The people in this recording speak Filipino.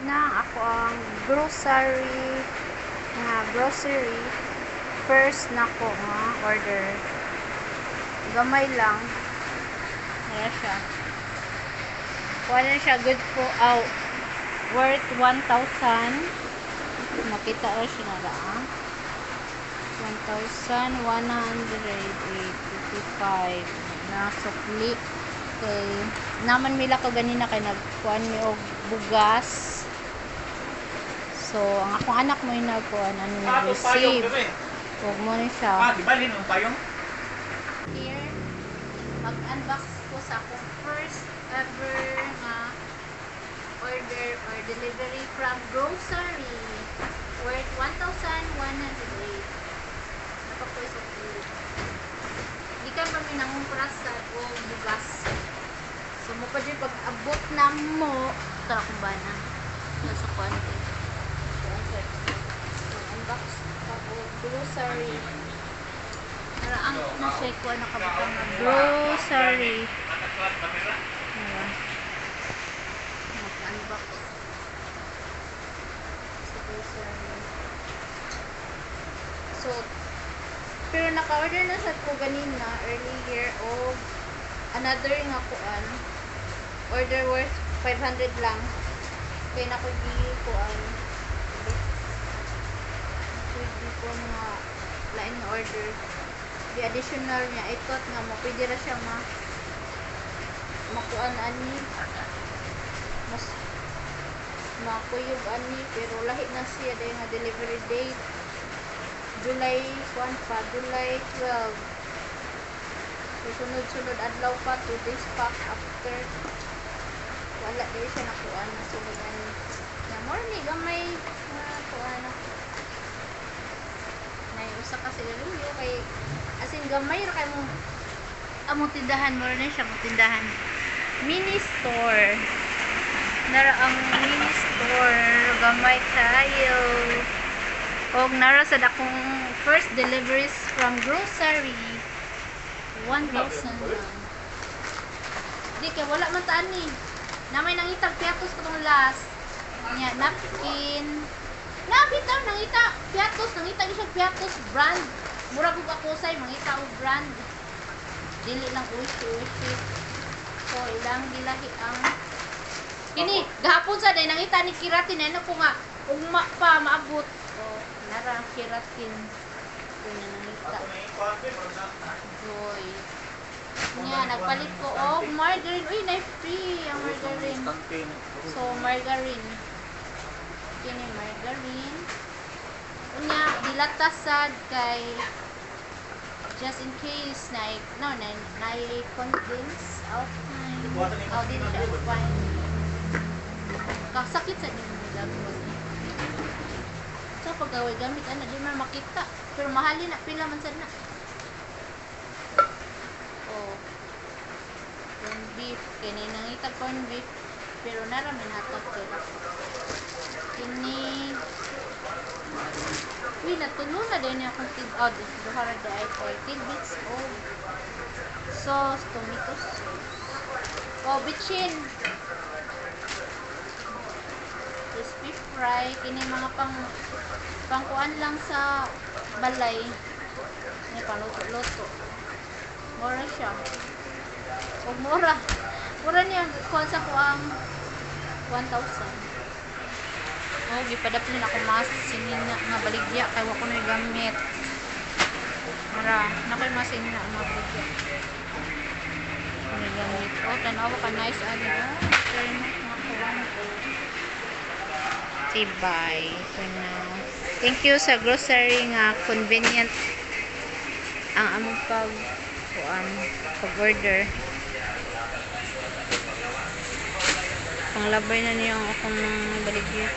na ako ang grocery first na ko nga order, gamay lang kaya siya wala siya, good po, worth 1,000, makita siya na lang 1,185 na sukli. Okay, naman mila ko ganina kay nagkuan mi og bugas. So ang akong anak mo yung nagkuan ano nag-receive. Huwag mo ni siya. Di ba linom payong? Here, mag-unbox ko sa akong first ever order or delivery from grocery worth 1,108. Napapoy sa ulit. Di ka pa minangumpras sa bugas. So, mo pa dyan pag-abot na mo. Ito akong bana. Nasa kuwan ko. So, unbox ako. Grocery. Naraang na siya kuwan nakabutang na grocery. Mag-unbox. Sa grocery. So, pero naka-order na sa ko ganina earlier o another nga kuan. Order worth 500 lang. Kaya na ko di kuan. Pwede ko nga lain nga order. Di additional niya. I thought nga mo pwede ra siya makuan ani. Mas makuyog ani. Pero lahi na siya dahil nga delivery date. July 12. So, sunod-sunod adlaw pa, 2 days pa after. Wala din siya nakuha na sulugan. Na morning, gamay nakuha na. Naiusa kasi luyo kay as in gamay ra kay mo among tindahan mo rin siya, tindahan. Mini store. Nara ang mini store, gamay tayo. Og nara sa dakong first deliveries from grocery 1,000 lang. Di kay wala man taan ni. Namay nangitag piatos ko tong last. Nya napkin. Nabitaw nangita piatos, nangita siya piatos brand. Mura kog ako say mangita og brand. Dili lang ushi. So ilang gilahi ang kini gahapon sa day nangita ni Kiratin ano ko nga ugma pa maabot. Oh, nara Kiratin. Kunya nangita. Joy. Nya nagpalit ko og margarine. Uy, na free ang margarine. So margarine. Kini margarine. Unya dilata sad kay just in case na condense out time. Oh, din siya fine. Kasakit sa din nilagos. So pagaway gamit ana di man makita. Pero mahalin na pila man sad na. Corn beef, kini nangita corn beef pero naramin hatag kila kini natulo na din akong duhara da ay ko tidbits o sauce, tomato sauce bitchin crispy fry, kini mga pangkuan lang sa balay ni paluto-luto mura siya o mura niya kuhan sa kuang 1,000. Oh, gipadaplin ako mas sinin nga baligya kay wa ko na gamit. Mara, nakoy masin na ang baligya. Ni gamit. Oh, tanaw ka nice ani. Turn na kuan. Tibay for now. Thank you sa grocery nga convenient ang among pag-order. Panglabay na niyo akong baligya.